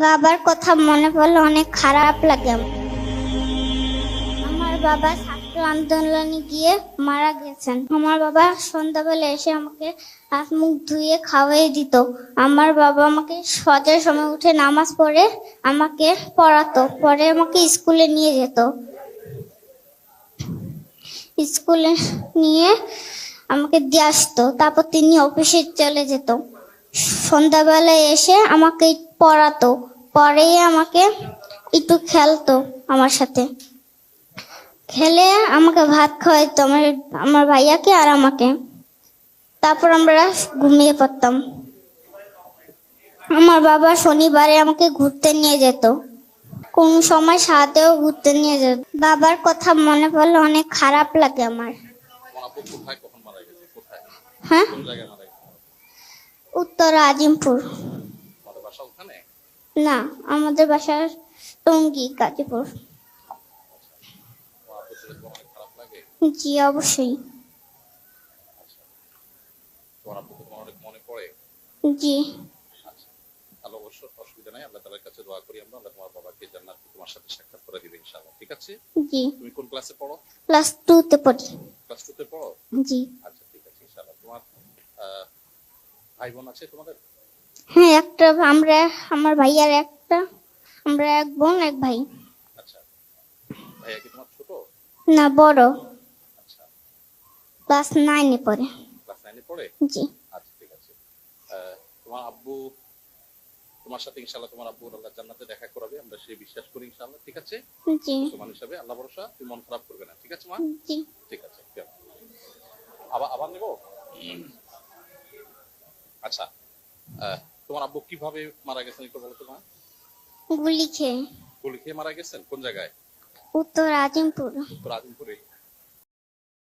বাবার কথা মনে পড়লে অনেক খারাপ লাগে আমার বাবা ছাত্র আন্দোলনে গিয়ে মারা গেছেন। আমার বাবা সন্ধ্যাবেলা এসে আমাকে হাত মুখ ধুয়ে খাওয়াই দিত। আমার বাবা আমাকে ফজরের সময় উঠে নামাজ পড়ে আমাকে পড়াতো, পরে আমাকে স্কুলে নিয়ে যেত। স্কুলে নিয়ে আমাকে দিয়ে আসতো, তারপর তিনি অফিসে চলে যেত। সন্ধ্যাবেলায় এসে আমাকে পড়াতো, পরে আমাকে একটু খেলতো আমার সাথে, খেলে আমাকে ভাত খাওয়াইতো আমার ভাইয়াকে আর আমাকে। তারপর আমরা ঘুমিয়ে পড়তাম। আমার বাবা শনিবারে আমাকে ঘুরতে নিয়ে যেত, কোন সময় সাথেও ঘুরতে নিয়ে যেত। বাবার কথা মনে পড়লে অনেক খারাপ লাগে আমার। হ্যাঁ, উত্তর আজিমপুর। না, আমাদের বাসা টঙ্গী, গাজীপুর। জি অবশ্যই। জি অসুবিধা নাই, আল্লাহ তাআলার কাছে দোয়া করি আমরা, আল্লাহ তোমার বাবাকে জান্নাতে তোমার সাথে সাক্ষাৎ করে দিবে ইনশাআল্লাহ। ঠিক আছে? জি। তুমি কোন ক্লাসে পড়ো? ক্লাস 2 তে পড়ি। ক্লাস 2 তে পড়ো? জি। আচ্ছা, ঠিক আছে ইনশাআল্লাহ। তোমার ভাই বোন আছে তোমাদের? হ্যাঁ, একটা, আমার ভাইয়ার একটা, আমরা এক বোন এক ভাই। আচ্ছা, ভাইয়া কি তোমার ছোট? না, বড়। আচ্ছা, ক্লাস 9 এ পড়ে। ক্লাস 9 এ পড়ে? জি। আচ্ছা, ঠিক আছে। তোমার আব্বু তোমার সাথে ইনশাআল্লাহ তোমার আব্বু আল্লাহ জান্নাতে দেখা করাবে, আমরা সেই বিশ্বাস করি ইনশাআল্লাহ। ঠিক আছে? জি। মুসলমান হিসাবে আল্লাহ ভরসা, তুমি মন খারাপ করবে না। ঠিক আছে মা? জি। ঠিক আছে। আবার নেব। আচ্ছা, তোমার আব্বু কিভাবে মারা গেছেন একটু বলো তো মা? গুলি খেয়ে। গুলি খেয়ে মারা গেছেন? কোন জায়গায়? উত্তর আজিমপুর। উত্তর আজিমপুরে।